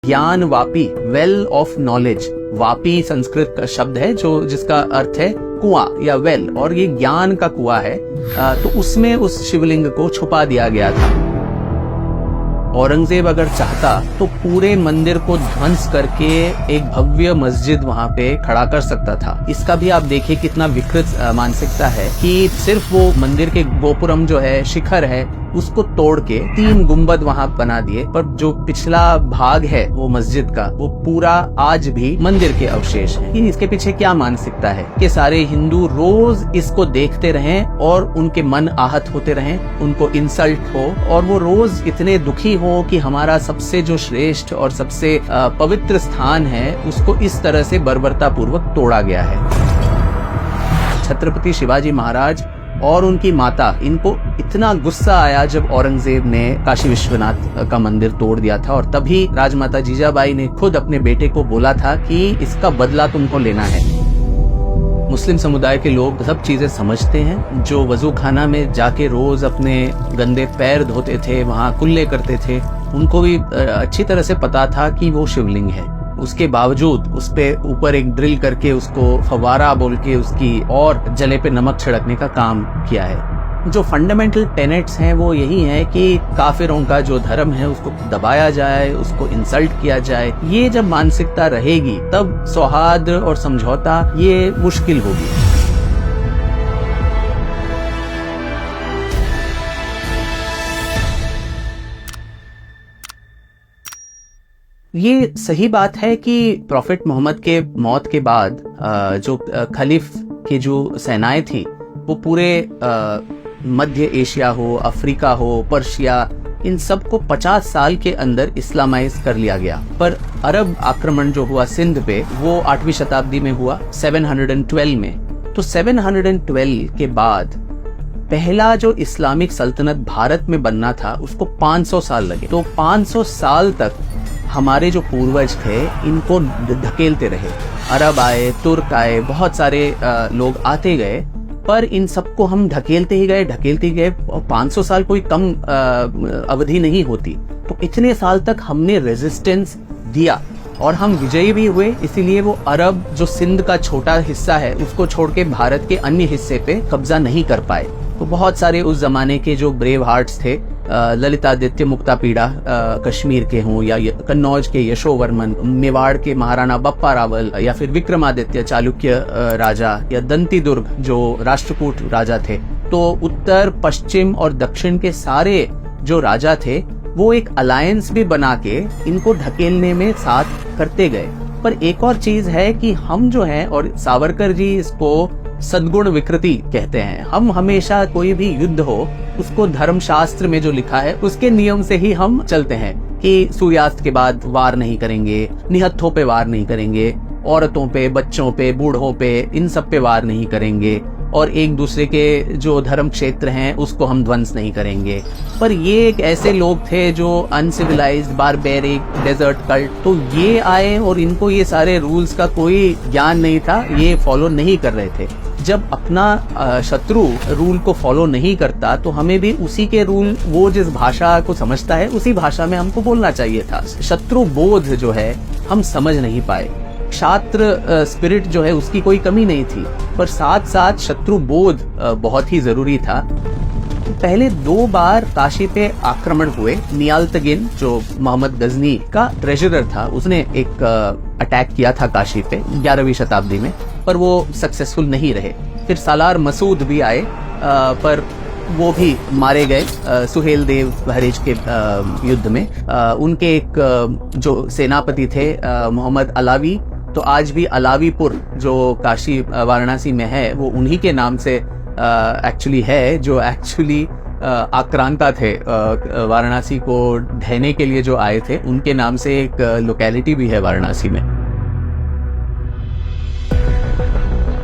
ज्ञान Vapi, well of knowledge. Vapi Sanskrit का शब्द है जो जिसका अर्थ है कुआं या वेल, और ये ज्ञान का कुआं है। तो उसमें उस शिवलिंग को छुपा दिया गया था। औरंगजेब अगर चाहता तो पूरे मंदिर को ध्वंस करके एक भव्य मस्जिद वहां पे खड़ा कर सकता था। इसका भी आप देखिए कितना विकृत मानसिकता है कि सिर्फ वो मंदिर के गोपुरम जो है, शिखर है, उसको तोड़ के 3 गुंबद वहां बना दिए, पर जो पिछला भाग है वो मस्जिद का, वो पूरा आज भी मंदिर के अवशेष है। इसके पीछे क्या मानसिकता है कि सारे हिंदू रोज इसको देखते रहें और उनके मन आहत होते रहें, उनको इंसल्ट हो, और वो रोज इतने दुखी हो कि हमारा सबसे जो श्रेष्ठ और सबसे पवित्र स्थान है उसको इस तरह से बर्बरता पूर्वक तोड़ा गया है। छत्रपति शिवाजी महाराज और उनकी माता, इनको इतना गुस्सा आया जब औरंगजेब ने काशी विश्वनाथ का मंदिर तोड़ दिया था, और तभी राजमाता जीजाबाई ने खुद अपने बेटे को बोला था कि इसका बदला तुमको लेना है। मुस्लिम समुदाय के लोग सब चीजें समझते हैं। जो वजू खाना में जाके रोज अपने गंदे पैर धोते थे, वहां कुल्ले करते थे, उनको भी अच्छी तरह से पता था कि वो शिवलिंग है। उसके बावजूद उस पे ऊपर एक ड्रिल करके उसको फवारा बोल के उसकी और जले पे नमक छिड़कने का काम किया है। जो फंडामेंटल टेनेट्स हैं वो यही है कि काफिरों का जो धर्म है उसको दबाया जाए, उसको इंसल्ट किया जाए। ये जब मानसिकता रहेगी तब सौहार्द और समझौता ये मुश्किल होगी। ये सही बात है कि प्रॉफिट मोहम्मद के मौत के बाद जो खलीफ की जो सेनाएं थी वो पूरे मध्य एशिया हो, अफ्रीका हो, पर्शिया, इन सबको 50 साल के अंदर इस्लामाइज कर लिया गया। पर अरब आक्रमण जो हुआ सिंध पे वो 8वीं शताब्दी में हुआ, 712 में। तो 712 के बाद पहला जो इस्लामिक सल्तनत भारत में बनना था उसको 500 साल लगे। तो 500 साल तक हमारे जो पूर्वज थे इनको धकेलते रहे। अरब आए, तुर्क आए, बहुत सारे लोग आते गए, पर इन सबको हम ढकेलते ही गए। और 500 साल कोई कम अवधि नहीं होती। तो इतने साल तक हमने रेजिस्टेंस दिया और हम विजयी भी हुए। इसीलिए वो अरब जो सिंध का छोटा हिस्सा है उसको छोड़ के भारत के अन्य हिस्से पे कब्जा नहीं कर पाए। तो बहुत सारे उस जमाने के जो ब्रेव हार्ट्स थे, ललितादित्य मुक्तापीड़ा कश्मीर के हों, या कन्नौज के यशोवर्मन, मेवाड़ के महाराणा बप्पा रावल, या फिर विक्रमादित्य चालुक्य राजा, या दंती दुर्ग जो राष्ट्रकूट राजा थे, तो उत्तर, पश्चिम और दक्षिण के सारे जो राजा थे वो एक अलायंस भी बना के इनको ढकेलने में साथ करते गए। पर एक और चीज है कि हम जो है, और सावरकर जी इसको सद्गुण विकृति कहते हैं, हम हमेशा कोई भी युद्ध हो उसको धर्मशास्त्र में जो लिखा है उसके नियम से ही हम चलते हैं कि सूर्यास्त के बाद वार नहीं करेंगे, निहत्थों पे वार नहीं करेंगे, औरतों पे, बच्चों पे, बूढ़ों पे, इन सब पे वार नहीं करेंगे, और एक दूसरे के जो धर्म क्षेत्र हैं उसको हम ध्वंस नहीं करेंगे। पर ये एक ऐसे लोग थे जो अनसिविलाइज्ड, बारबेरिक, डेजर्ट कल्ट, तो ये आए और इनको ये सारे रूल्स का कोई ज्ञान नहीं था, ये फॉलो नहीं कर रहे थे। जब अपना शत्रु रूल को फॉलो नहीं करता तो हमें भी उसी के रूल, वो जिस भाषा को समझता है उसी भाषा में हमको बोलना चाहिए था। शत्रु बोध जो है हम समझ नहीं पाए। छात्र स्पिरिट जो है उसकी कोई कमी नहीं थी, पर साथ साथ शत्रु बोध बहुत ही जरूरी था। पहले 2 बार काशी पे आक्रमण हुए। नियालतगिन जो मोहम्मद गजनी का ट्रेजरर था, उसने एक अटैक किया था काशी पे 11वीं शताब्दी में, पर वो सक्सेसफुल नहीं रहे। फिर सालार मसूद भी आए, पर वो भी मारे गए सुहेल देव बहरेज के युद्ध में। उनके एक जो सेनापति थे मोहम्मद अलावी, तो आज भी अलावीपुर जो काशी वाराणसी में है वो उन्हीं के नाम से एक्चुअली है, जो एक्चुअली आक्रांता थे वाराणसी को ढहने के लिए जो आए थे, उनके नाम से एक लोकेलिटी भी है वाराणसी में।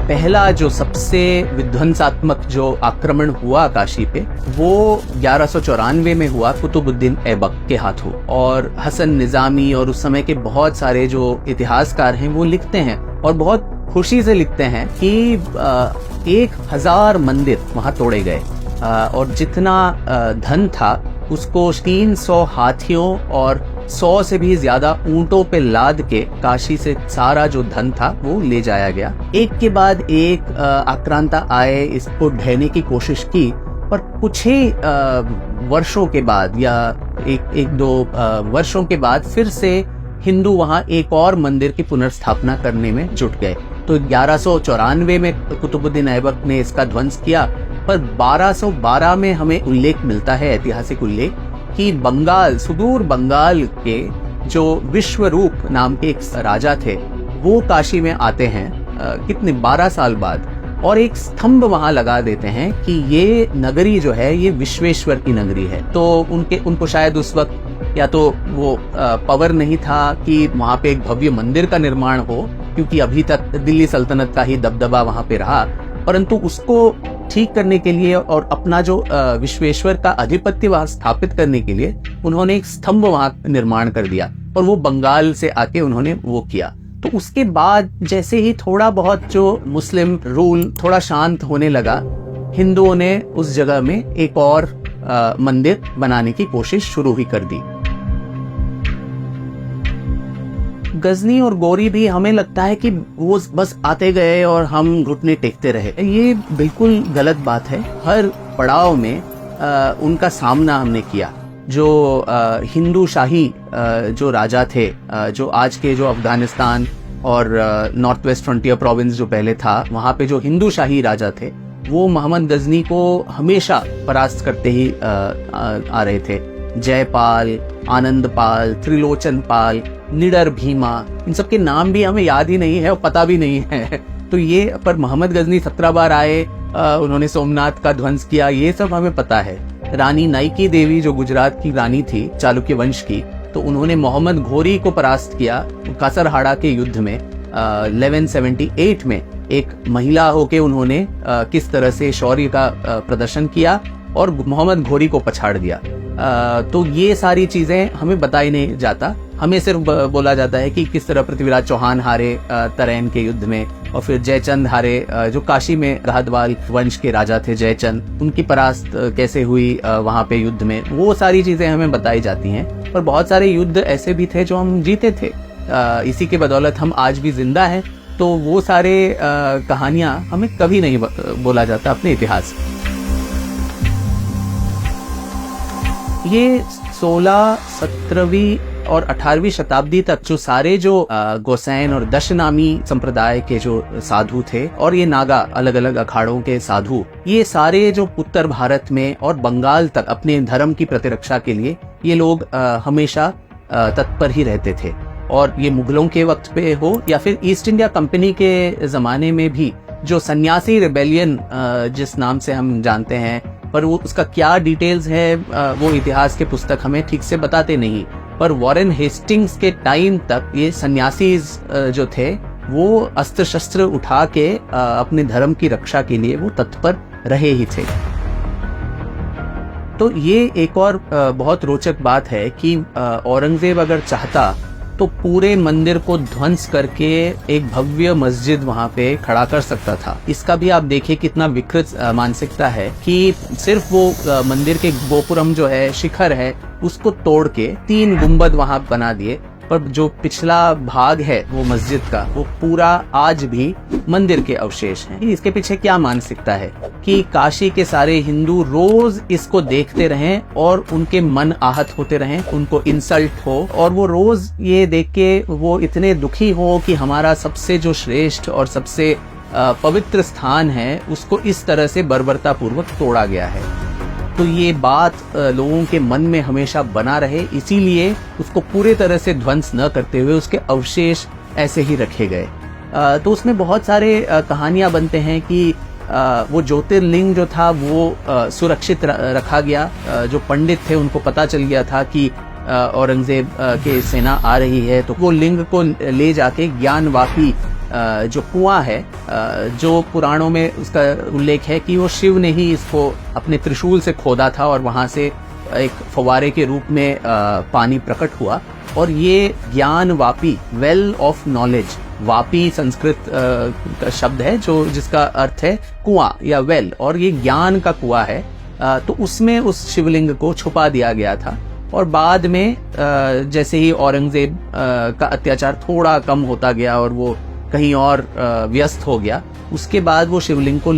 पहला जो सबसे विध्वंसात्मक जो आक्रमण हुआ काशी पे वो 1194 में हुआ कुतुबुद्दीन ऐबक के हाथों। और हसन निजामी और उस समय के बहुत सारे जो इतिहासकार हैं वो लिखते हैं, और बहुत खुशी से लिखते हैं कि 1000 मंदिर वहां तोड़े गए, और जितना धन था उसको 300 हाथियों और 100 से भी ज्यादा ऊंटों पे लाद के काशी से सारा जो धन था वो ले जाया गया। एक के बाद एक आक्रांता आए, इसको ढहने की कोशिश की, पर कुछ ही वर्षों के बाद या एक दो वर्षों के बाद फिर से हिंदू वहां एक और मंदिर की पुनर्स्थापना करने में जुट गए। तो 1194 में कुतुबुद्दीन ऐबक ने इसका ध्वंस किया, पर 1212 में हमें उल्लेख मिलता है, ऐतिहासिक उल्लेख, कि बंगाल, सुदूर बंगाल के जो विश्वरूप नाम के एक राजा थे वो काशी में आते हैं कितने 12 साल बाद, और एक स्तंभ वहां लगा देते हैं कि ये नगरी जो है ये विश्वेश्वर की नगरी है। तो उनको शायद उस वक्त या तो वो पावर नहीं था कि वहां पे एक भव्य मंदिर का निर्माण हो, क्योंकि अभी तक दिल्ली सल्तनत का ही दबदबा वहां पे रहा, परंतु उसको ठीक करने के लिए और अपना जो विश्वेश्वर का आधिपत्य वहां स्थापित करने के लिए उन्होंने एक स्तंभ वहां निर्माण कर दिया, और वो बंगाल से आके उन्होंने वो किया। तो उसके बाद जैसे ही थोड़ा बहुत जो मुस्लिम रूल थोड़ा शांत होने लगा, हिंदुओं ने उस जगह में एक और मंदिर बनाने की कोशिश शुरू ही कर दी। गजनी और गौरी भी हमें लगता है कि वो बस आते गए और हम घुटने टेकते रहे, ये बिल्कुल गलत बात है। हर पड़ाव में उनका सामना हमने किया। जो हिंदू शाही जो राजा थे, जो आज के जो अफगानिस्तान और नॉर्थ वेस्ट फ्रंटियर प्रोविंस जो पहले था, वहां पे जो हिंदू शाही राजा थे वो मोहम्मद गजनी को हमेशा परास्त करते ही आ रहे थे। जयपाल, आनंदपाल, त्रिलोचन पाल, निडर भीमा, इन सब के नाम भी हमें याद ही नहीं है और पता भी नहीं है। तो ये पर मोहम्मद गजनी 17 बार आए, उन्होंने सोमनाथ का ध्वंस किया, ये सब हमें पता है। रानी नाइकी देवी जो गुजरात की रानी थी चालुक्य वंश की, तो उन्होंने मोहम्मद घोरी को परास्त किया कासरहाड़ा के युद्ध में 1178 में। एक महिला होके उन्होंने किस तरह से शौर्य का प्रदर्शन किया और मोहम्मद घोरी को पछाड़ दिया। तो ये सारी चीजें हमें बताई नहीं जाता, हमें सिर्फ बोला जाता है कि किस तरह पृथ्वीराज चौहान हारे तरैन के युद्ध में, और फिर जयचंद हारे जो काशी में गाहदवाल वंश के राजा थे जयचंद, उनकी परास्त कैसे हुई वहां पे युद्ध में, वो सारी चीजें हमें बताई जाती हैं। पर बहुत सारे युद्ध ऐसे भी थे जो हम जीते थे, इसी के बदौलत हम आज भी जिंदा हैं। तो वो सारे कहानियां हमें कभी नहीं बोला जाता अपने इतिहास। ये 16, 17वीं और 18वीं शताब्दी तक जो सारे जो गोसैन और दशनामी संप्रदाय के जो साधु थे, और ये नागा अलग अलग अखाड़ों के साधु, ये सारे जो उत्तर भारत में और बंगाल तक अपने धर्म की प्रतिरक्षा के लिए ये लोग हमेशा तत्पर ही रहते थे। और ये मुगलों के वक्त पे हो या फिर ईस्ट इंडिया कंपनी के जमाने में भी जो सन्यासी रिबेलियन जिस नाम से हम जानते हैं, पर वो उसका क्या डिटेल्स है वो इतिहास के पुस्तक हमें ठीक से बताते नहीं। पर वॉरेन हेस्टिंग्स के टाइम तक ये सन्यासी जो थे वो अस्त्र शस्त्र उठा के अपने धर्म की रक्षा के लिए वो तत्पर रहे ही थे। तो ये एक और बहुत रोचक बात है कि औरंगजेब अगर चाहता तो पूरे मंदिर को ध्वंस करके एक भव्य मस्जिद वहां पे खड़ा कर सकता था। इसका भी आप देखिए कितना विकृत मानसिकता है कि सिर्फ वो मंदिर के गोपुरम जो है, शिखर है, उसको तोड़ के 3 गुंबद वहां बना दिए, पर जो पिछला भाग है वो मस्जिद का, वो पूरा आज भी मंदिर के अवशेष हैं। इसके पीछे क्या मानसिकता है कि काशी के सारे हिंदू रोज इसको देखते रहें और उनके मन आहत होते रहें, उनको इंसल्ट हो, और वो रोज ये देख के वो इतने दुखी हो कि हमारा सबसे जो श्रेष्ठ और सबसे पवित्र स्थान है उसको इस तरह से बर्बरता पूर्वक तोड़ा गया है। तो ये बात लोगों के मन में हमेशा बना रहे, इसीलिए उसको पूरे तरह से ध्वंस न करते हुए उसके अवशेष ऐसे ही रखे गए। तो उसमें बहुत सारे कहानियां बनते हैं कि वो ज्योतिर्लिंग जो था वो सुरक्षित रखा गया। जो पंडित थे उनको पता चल गया था कि औरंगजेब के सेना आ रही है, तो वो लिंग को ले जाके ज्ञानवापी जो कुआं है, जो पुराणों में उसका उल्लेख है कि वो शिव ने ही इसको अपने त्रिशूल से खोदा था और वहां से एक फवारे के रूप में पानी प्रकट हुआ। और ये ज्ञान Vapi, well of knowledge, Vapi Sanskrit का शब्द है जो जिसका अर्थ है कुआं या वेल, और ये ज्ञान का कुआं है। तो उसमें उस शिवलिंग को छुपा दिया गया था और बाद में जैसे ही औरंगजेब का अत्याचार थोड़ा कम होता गया और वो कहीं और व्यस्त हो गया, उसके बाद वो शिवलिंग को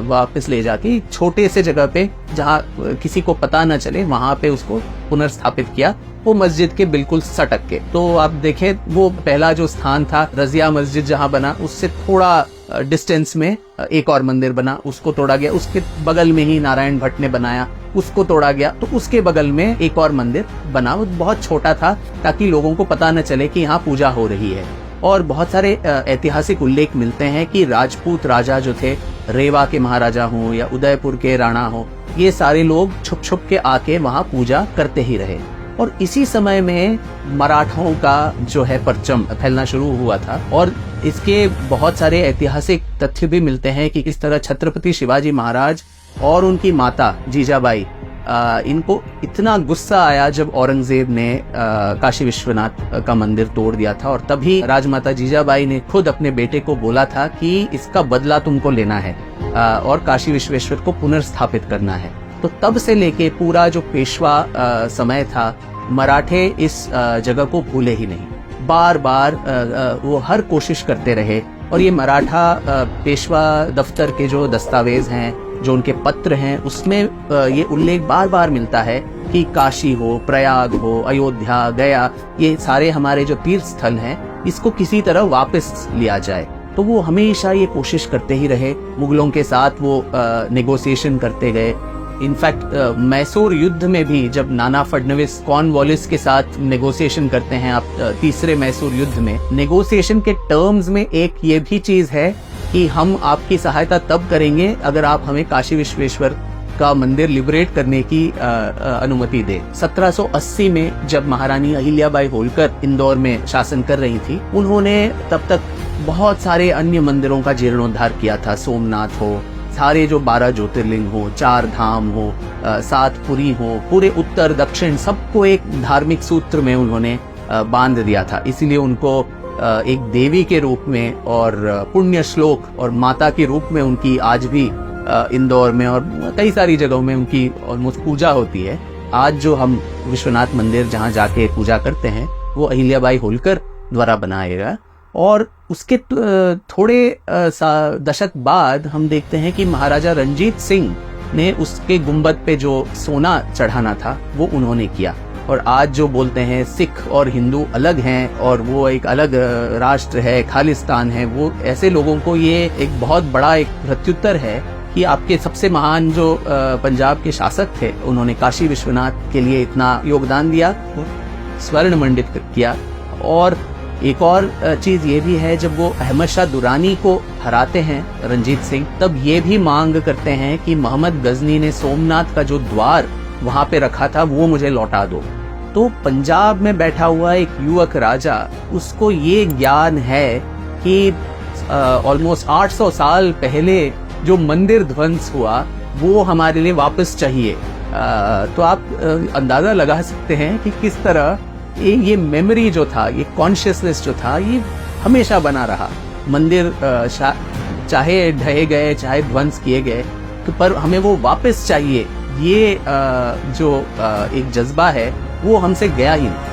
वापस ले जाके छोटे से जगह पे जहाँ किसी को पता न चले वहां पे उसको पुनर्स्थापित किया, वो मस्जिद के बिल्कुल सटक के। तो आप देखें वो पहला जो स्थान था रजिया मस्जिद जहाँ बना, उससे थोड़ा डिस्टेंस में एक और मंदिर बना, उसको तोड़ा गया। उसके बगल में ही नारायण भट्ट ने बनाया, उसको तोड़ा गया। तो उसके बगल में एक और मंदिर बना, वो बहुत छोटा था ताकि लोगों को पता न चले कि यहाँ पूजा हो रही है। और बहुत सारे ऐतिहासिक उल्लेख मिलते हैं कि राजपूत राजा जो थे, रेवा के महाराजा हों या उदयपुर के राणा हो, ये सारे लोग छुप छुप के आके वहाँ पूजा करते ही रहे। और इसी समय में मराठों का जो है परचम फैलना शुरू हुआ था। और इसके बहुत सारे ऐतिहासिक तथ्य भी मिलते हैं कि किस तरह छत्रपति शिवाजी महाराज और उनकी माता जीजाबाई, इनको इतना गुस्सा आया जब औरंगजेब ने काशी विश्वनाथ का मंदिर तोड़ दिया था। और तभी राजमाता जीजाबाई ने खुद अपने बेटे को बोला था कि इसका बदला तुमको लेना है और काशी विश्वेश्वर को पुनर्स्थापित करना है। तो तब से लेके पूरा जो पेशवा समय था, मराठे इस जगह को भूले ही नहीं। बार बार वो हर कोशिश करते रहे। और ये मराठा पेशवा दफ्तर के जो दस्तावेज हैं, जो उनके पत्र हैं, उसमें ये उल्लेख बार बार मिलता है कि काशी हो, प्रयाग हो, अयोध्या, गया, ये सारे हमारे जो तीर्थ स्थल हैं, इसको किसी तरह वापस लिया जाए। तो वो हमेशा ये कोशिश करते ही रहे। मुगलों के साथ वो नेगोशिएशन करते गए। इनफैक्ट मैसूर युद्ध में भी जब नाना फडणवीस कॉर्नवालिस के साथ नेगोशिएशन करते हैं, आप तीसरे मैसूर युद्ध में, नेगोशिएशन के टर्म्स में एक ये भी चीज है कि हम आपकी सहायता तब करेंगे अगर आप हमें काशी विश्वेश्वर का मंदिर लिबरेट करने की अनुमति दे। 1780 में जब महारानी अहिल्याबाई होलकर इंदौर में शासन कर रही थी, उन्होंने तब तक बहुत सारे अन्य मंदिरों का जीर्णोद्धार किया था। सोमनाथ हो, सारे जो 12 ज्योतिर्लिंग हो, 4 धाम हो, 7 पुरी हो, पूरे उत्तर दक्षिण सबको एक धार्मिक सूत्र में उन्होंने बांध दिया था। इसीलिए उनको एक देवी के रूप में और पुण्य श्लोक और माता के रूप में उनकी आज भी इंदौर में और कई सारी जगहों में उनकी ऑलमोस्ट पूजा होती है। आज जो हम विश्वनाथ मंदिर जहाँ जाके पूजा करते हैं, वो अहिल्याबाई होलकर द्वारा बनाया गया। और उसके थोड़े दशक बाद हम देखते हैं कि महाराजा रंजीत सिंह ने उसके गुंबद पे जो सोना चढ़ाना था वो उन्होंने किया। और आज जो बोलते हैं सिख और हिंदू अलग हैं और वो एक अलग राष्ट्र है, खालिस्तान है, वो ऐसे लोगों को ये एक बहुत बड़ा एक प्रत्युत्तर है कि आपके सबसे महान जो पंजाब के शासक थे, उन्होंने काशी विश्वनाथ के लिए इतना योगदान दिया, स्वर्ण मंडित किया। और एक और चीज ये भी है, जब वो अहमद शाह दुरानी को हराते हैं रंजीत सिंह, तब ये भी मांग करते हैं कि मोहम्मद गजनी ने सोमनाथ का जो द्वार वहां पे रखा था वो मुझे लौटा दो। तो पंजाब में बैठा हुआ एक युवक राजा, उसको ये ज्ञान है कि ऑलमोस्ट 800 साल पहले जो मंदिर ध्वंस हुआ वो हमारे लिए वापस चाहिए। तो आप अंदाजा लगा सकते हैं कि किस तरह ये मेमोरी जो था, ये कॉन्शियसनेस जो था, ये हमेशा बना रहा। मंदिर चाहे ढहे गए, चाहे ध्वंस किए गए, तो पर हमें वो वापस चाहिए, ये जो एक जज्बा है वो हमसे गया ही नहीं।